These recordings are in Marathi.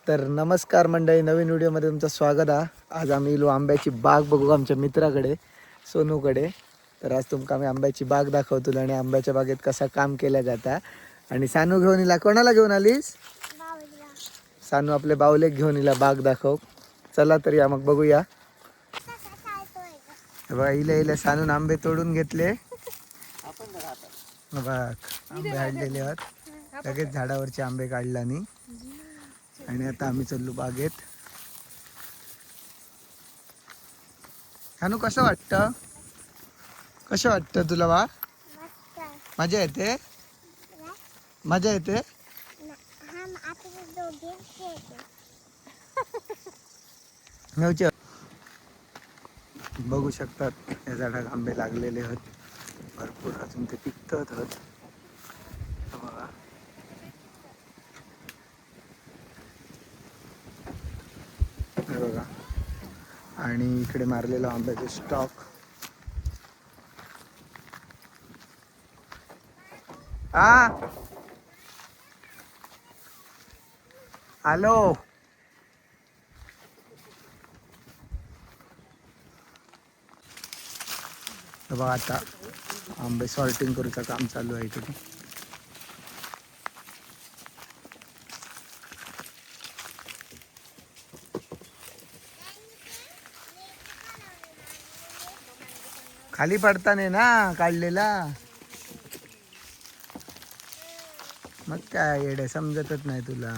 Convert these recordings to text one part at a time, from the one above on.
तर नमस्कार मंडळी, नवीन व्हिडिओमध्ये तुमचं स्वागत आहे. आज आम्ही इलो आंब्याची बाग बघू आमच्या मित्राकडे, सोनूकडे. तर आज तुमका आम्ही आंब्याची बाग दाखवतो आणि आंब्याच्या बागेत कसा काम केल्या जाता. आणि सानू घेऊन इला, कोणाला घेऊन आलीस? सानू आपले बावले घेऊन इला बाग दाखव. चला तर या मग बघूया. बघा इले सानून आंबे तोडून घेतले. बघ आंबे हाडलेले आहेत, लगेच झाडावरचे आंबे काढला आणि आता आम्ही चाललो बागेत. सानू कसं वाटतं? कसं वाटतं तुला बा? मजा येते? मजा येते? बघू शकतात या झाडाला आंबे लागलेले आहेत भरपूर, अजून ते पिकतात आहेत. बघा हे बघा, आणि इकडे मारलेला आंब्याचे स्टॉक. हॅलो, बघा आता आंबे सॉर्टिंग करूचं काम चालू आहे इकडे. खाली पडता नाही ना काढलेला, मग काय येडे, समजतच नाही तुला.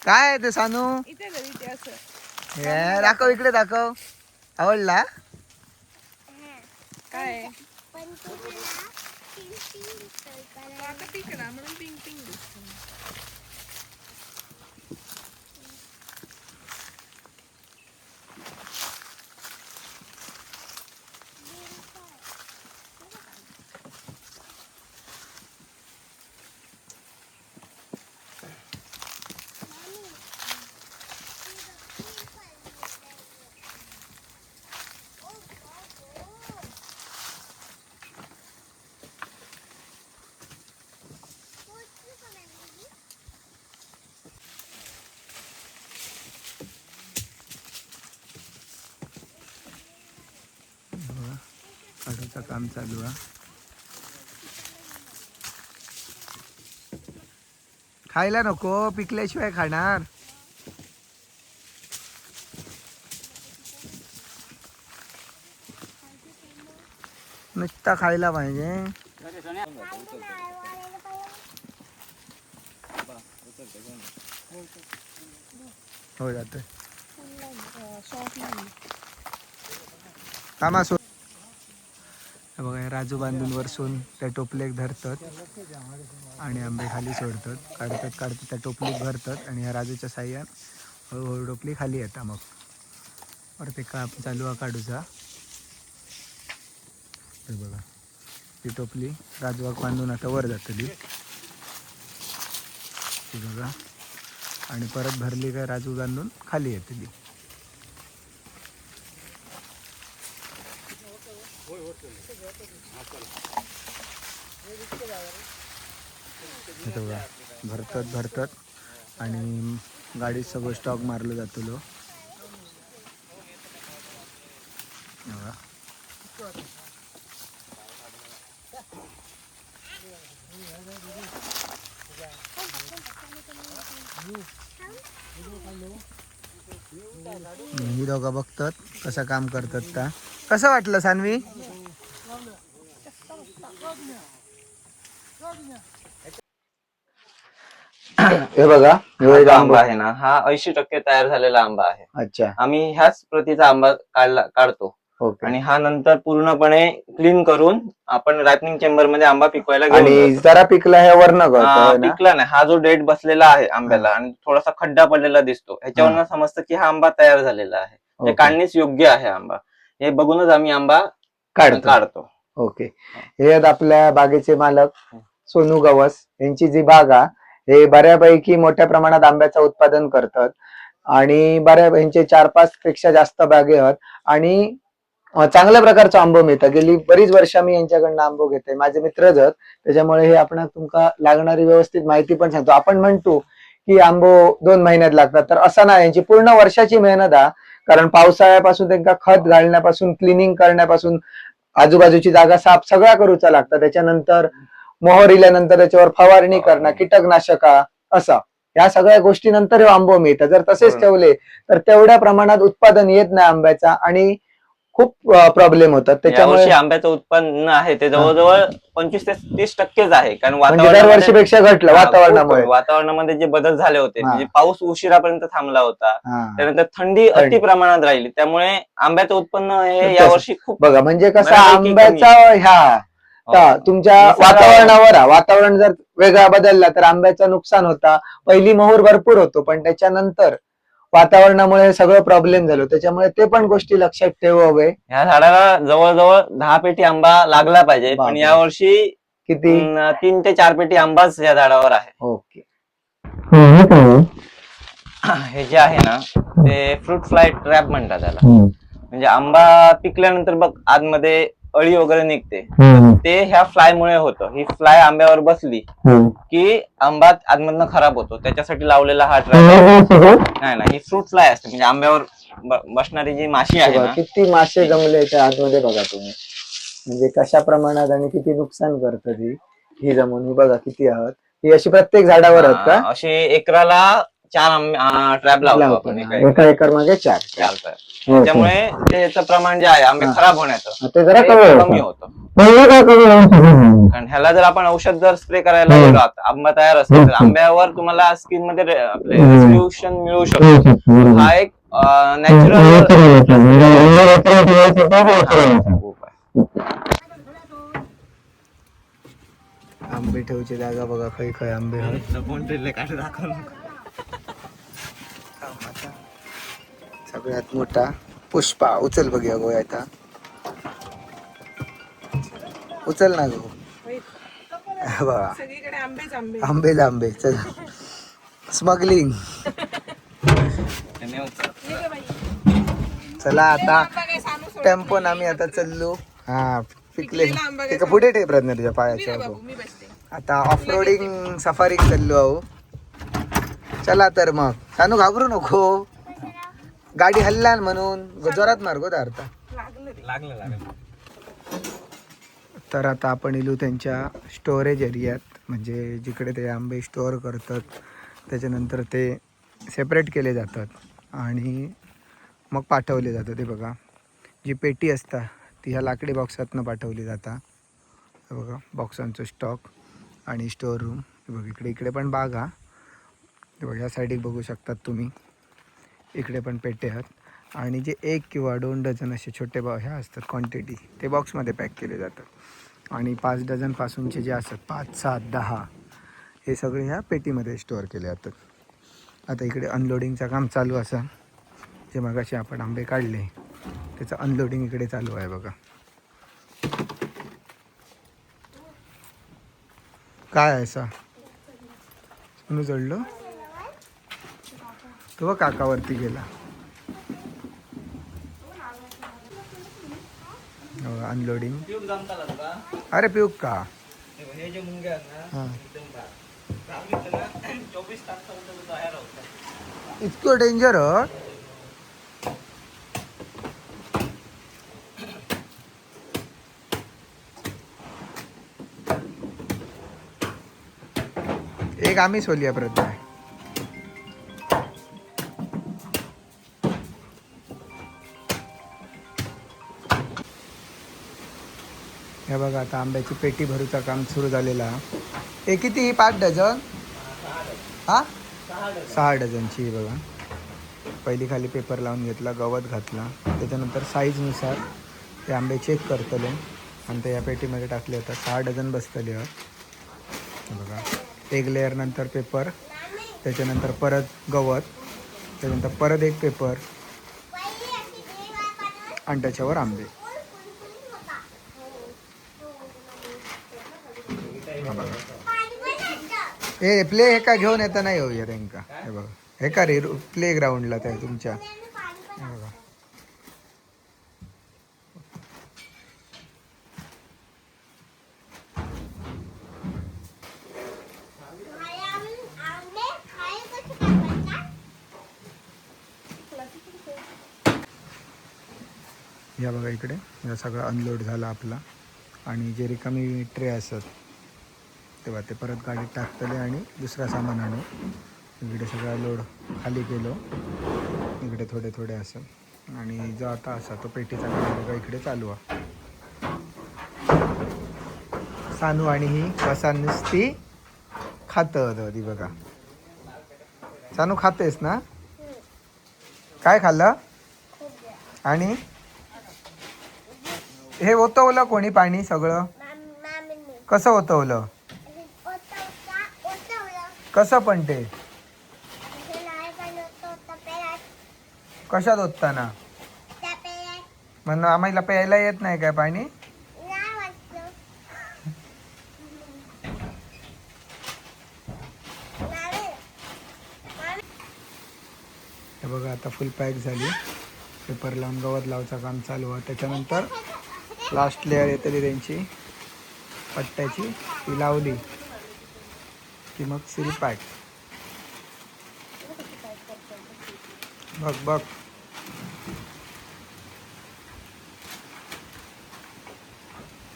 काय आहे ते सानू? हे दाखव, इकडे दाखव. आवडला काय? काढूचं काम चालू आहे. खायला नको, पिकल्याशिवाय खाणार. नुसता खायला पाहिजे. हो जात कामा. बघा हे राजू बांधून वरसून त्या टोपलेक धरतात आणि आंबे खाली सोडतात. काढतात त्या टोपलीत भरतात आणि ह्या राजूच्या साह्यान हळूहळू टोपली खाली येतात. मग वरती काम चालू आहे काढूचा. हे बघा ती टोपली राजूवाक बांधून आता वर जातली. ती बघा, आणि परत भरली काय राजू बांधून खाली येतली. बघा भरतात आणि गाडीत सगळं स्टॉक मारलं जातो. ही दोघं बघतात कसं काम करतात. का कसं वाटलं सानवी? हे बघा, हा आंबा आहे ना, हा 80% तयार झालेला आंबा आहे. अच्छा, आम्ही ह्याच प्रतीचा आंबा काढतो आणि हा नंतर पूर्णपणे क्लीन करून आपण रॅपनिंग चेंबर मध्ये आंबा पिकवायला घेऊन आणि जरा पिकला हे वर्ण पिकला नाही, हा जो डेट बसलेला आहे आंब्याला आणि थोडासा खड्डा पडलेला दिसतो, ह्याच्यावरनं समजतं की हा आंबा तयार झालेला आहे, हे काढणीच योग्य आहे आंबा. हे बघूनच आम्ही आंबा काढतो. ओके, हे आपल्या बागेचे मालक सोनू गवस यांची जी बाग आहे, हे बऱ्यापैकी मोठ्या प्रमाणात आंब्याचं उत्पादन करतात आणि यांचे 4-5 पेक्षा जास्त बागे आहेत आणि चांगल्या प्रकारचा आंबो मिळतात. गेली बरीच वर्ष मी यांच्याकडनं आंबो घेते, माझे मित्रच आहेत. त्याच्यामुळे हे आपण तुमका लागणारी व्यवस्थित माहिती पण सांगतो. आपण म्हणतो की आंबो 2 महिन्यात लागतात, तर असं नाही, यांची पूर्ण वर्षाची मेहनत हा. कारण पावसाळ्यापासून त्यांना खत घालण्यापासून, क्लिनिंग करण्यापासून, आजूबाजूची जागा साफ सगळा करूचा लागतं. त्याच्यानंतर मोहर इल्यानंतर त्याच्यावर फवारणी करणं, कीटकनाशका, असा या सगळ्या गोष्टी नंतर हे आंबो मिळतात. जर तसेच ठेवले तर तेवढ्या प्रमाणात उत्पादन येत नाही आंब्याचा आणि खूप प्रॉब्लेम होतात. त्याच्यामुळे यावर्षी आंब्याचं उत्पन्न आहे ते जवळजवळ 25 ते 30% आहे. कारण म्हणजे दरवर्षीपेक्षा घटलं वातावरणामुळे. वातावरणामध्ये जे बदल झाले होते, म्हणजे पाऊस उशिरापर्यंत थांबला होता, हा. त्यानंतर थंडी अति प्रमाणात राहिली, त्यामुळे आंब्याचं उत्पन्न हे यावर्षी खूप बघा, म्हणजे कसं बऱ्यापैकी आंब्याचा ह्या तुमच्या वातावरणावर वातावरण जर वेगळा बदलला तर आंब्याचं नुकसान होता. पहिली मोहर भरपूर होतो, पण त्याच्यानंतर वातावरणामुळे सगळं प्रॉब्लेम झालं. त्याच्यामुळे ते पण गोष्टी लक्षात ठेवावे. या झाडाला जवळजवळ 10 पेटी आंबा लागला पाहिजे, पण यावर्षी किती 3 ते 4 पेटी आंबाच या झाडावर आहे. ओके. हे जे आहे ना, ते फ्रूट फ्लाय ट्रॅप म्हणतात त्याला. म्हणजे आंबा पिकल्यानंतर बघ आतमध्ये अळी वगैरे निघते, ते ह्या फ्लाय मुळे होतं. ही फ्लाय आंब्यावर बसली की आंबा आतमधनं खराब होतो. त्याच्यासाठी लावलेला हा ट्रॅप नाही ना, ही फ्रूट फ्लाय असते, म्हणजे आंब्यावर बसणारी जी माशी आहे ना. किती मासे जमले त्या आतमध्ये बघा तुम्ही, म्हणजे कशा प्रमाणात आणि किती नुकसान करतात ही जमून. ही बघा किती आहात, ही अशी प्रत्येक झाडावर आहेत का? अशी एकराला 4 ट्रॅप लावतो आपण. एका एकर मागे 4 ट्रॅप. त्यामुळे त्याचं प्रमाण जे आहे आंबे खराब होण्याचं ते जरा कमी होतं. कारण ह्याला जर आपण औषध जर स्प्रे करायला गेलो, आंबा तयार असेल तर आंब्यावर तुम्हाला स्किन मध्ये रेझोल्युशन मिळू शकतो. हा एक नॅचरल आंबे ठेवची जागा बघा, खै खै आंबे सगळ्यात मोठा पुष्पा. उचल बघूया गो, आता उचल ना गो. आंबेच आंबे. चल स्मगलिंग. चला आता टेम्पोन आम्ही आता चाललो. हा पिकले ते पुढे ठेव प्रज्ञा तुझ्या पायाच्या. आता ऑफ रोडिंग सफारी चाललो आहो. चला तर मग सानू घाबरू नको, गाडी हल्ला म्हणून जोरात मार गो दारता. तर आता आपण इलू त्यांच्या स्टोरेज एरियात, म्हणजे जिकडे ते आंबे स्टोअर करतात. त्याच्यानंतर ते सेपरेट केले जातात आणि मग पाठवले जातात. ते बघा, जी पेटी असता ती ह्या लाकडी बॉक्सातनं पाठवली जाता. बघा बॉक्सांचं स्टॉक आणि स्टोअर रूम. बघ इकडे पण बाग हा. बघा ह्या साईडिक बघू शकतात तुम्ही, इकडे पण पेटे आहेत. आणि जे 1 किंवा 2 डझन असे छोटे ह्या असतात क्वांटिटी, ते बॉक्समध्ये पॅक केले जातात. आणि 5 डझनपासूनचे जे असतात 5, 7, 10 हे सगळे ह्या पेटीमध्ये स्टोअर केले जातात. आता इकडे अनलोडिंगचं काम चालू असं, जे मगाशी आपण आंबे काढले त्याचं अनलोडिंग इकडे चालू आहे बघा. काय आहे असा म्हणून जडलो तो काकावरती गेला. अनलोडिंग. अरे पिऊक का इतकं डेंजर. एक आम्ही सोलिया प्रयत्न आहे. हे बघा आता आंब्याची पेटी भरूचा काम सुरू झालेला. हे किती? 5 डझन? हा 6 डझनची. बघा पहिली खाली पेपर लावून घेतला, गवत घातला, त्याच्यानंतर साईजनुसार ते आंबे चेक करतले आणि ते या पेटीमध्ये टाकले होतात. 6 डझन बसतले. बघा एक लेअर नंतर पेपर, त्याच्यानंतर परत गवत, त्याच्यानंतर परत एक पेपर आणि त्याच्यावर आंबे. हे प्ले हे का घेऊन येता नाही होऊया त्यांका. हे बघा हे का रे प्ले ग्राउंडला त्या तुमच्या. हे बघा या बघा इकडे या सगळं अनलोड झाला आपला आणि जे रिकामी ट्रे असत तेव्हा ते परत गाडीत टाकतले आणि दुसरा सामान आणू. इकडे सगळा लोड खाली केलो इकडे थोडे थोडे असं आणि जो आता असा तो पेटीचा गाडी बघा इकडे चालू आहे. सानू आणि ही कसा नुसती खातं ती बघा. सानू खातेस ना? काय खाल्लं? आणि हे ओतवलं कोणी पाणी सगळं? कसं ओतवलं? कसं पण ते कशात ओतताना? म्हणून आम्हाला प्यायला येत नाही काय पाणी? हे बघा आता फुल पॅक झाली. पेपर लावून गवत लावचं काम चालू आहे. त्याच्यानंतर लास्ट लेअर येते त्यांची पट्ट्याची ती लावली की मग सील पॅक. बघ बघ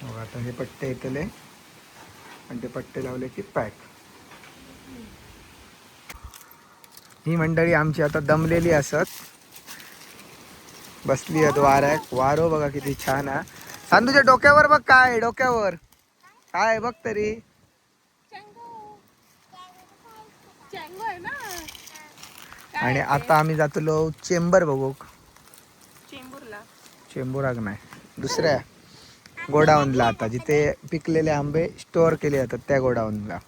बघ आता हे पट्टे येतले आणि ते पट्टे लावले की पॅक. ही मंडळी आमची आता दमलेली असत बसली आहेत वाऱ्यात. वारो बघा किती छान आहे. सांदूच्या डोक्यावर बघ काय डोक्यावर काय बघ तरी. आणि आता आम्ही जातलो चेंबर बघू. चेंबुराक नाही दुसऱ्या गोडाऊनला आता जिथे पिकलेले आंबे स्टोअर केले जातात त्या गोडाऊनला.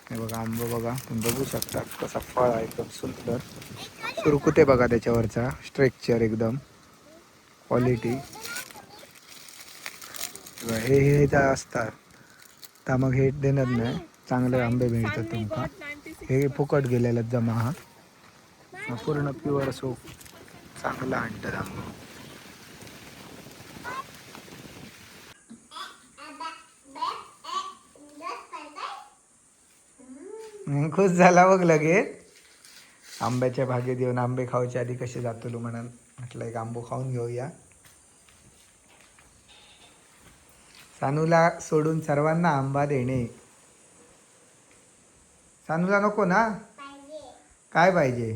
हे बघा आंबे बघा तुम्ही बघू शकता कसा फळ आहे एकदम सुंदर. सुरकुते बघा त्याच्यावरचा स्ट्रक्चर एकदम क्वालिटी. हे हे जर असतात तर मग हे देणार नाही चांगले आंबे मिळतात तुमका. हे फुकट गेलेलं जमा हा पूर्ण प्युअर असो चांगला आणतात आंबा. खुश झाला बघ लगेच. आंब्याच्या बागेत येऊन आंबे खाऊच्या आधी कसे जातलो म्हणून म्हटलं एक आंबो खाऊन घेऊया. सानूला सोडून सर्वांना आंबा देणे. सानूला नको ना? काय पाहिजे?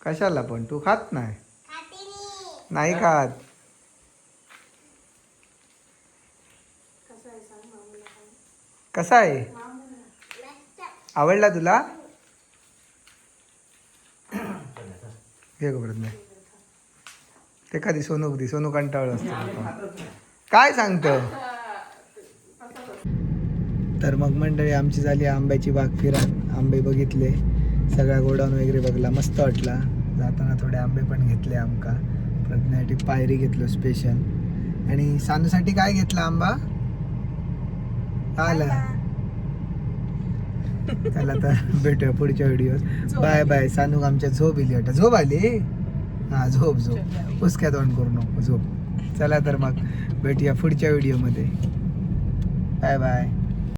कशाला पण तू खात नाही? नाही खात. कसा आहे? आवडला तुला? घे परत नाही ते कधी सोनूक दी. सोनू कंटाळ असतो काय सांगतं. तर मग मंडळी आमची झाली आंब्याची बाग फिरण. आंबे बघितले सगळा गोडाऊन वगैरे बघला मस्त वाटला. जाताना थोडे आंबे पण घेतले आमका. प्रज्ञासाठी पायरी घेतलो स्पेशल. आणि सानूसाठी काय घेतला आंबा? आला. चला तर भेटूया पुढच्या व्हिडिओत. Bye bye. सानू आमच्या झोप इली वाटत. झोप आली? हा झोप झोप उसक्या तोंड करू नको झोप. चला तर मग भेटूया पुढच्या व्हिडिओमध्ये. Bye bye.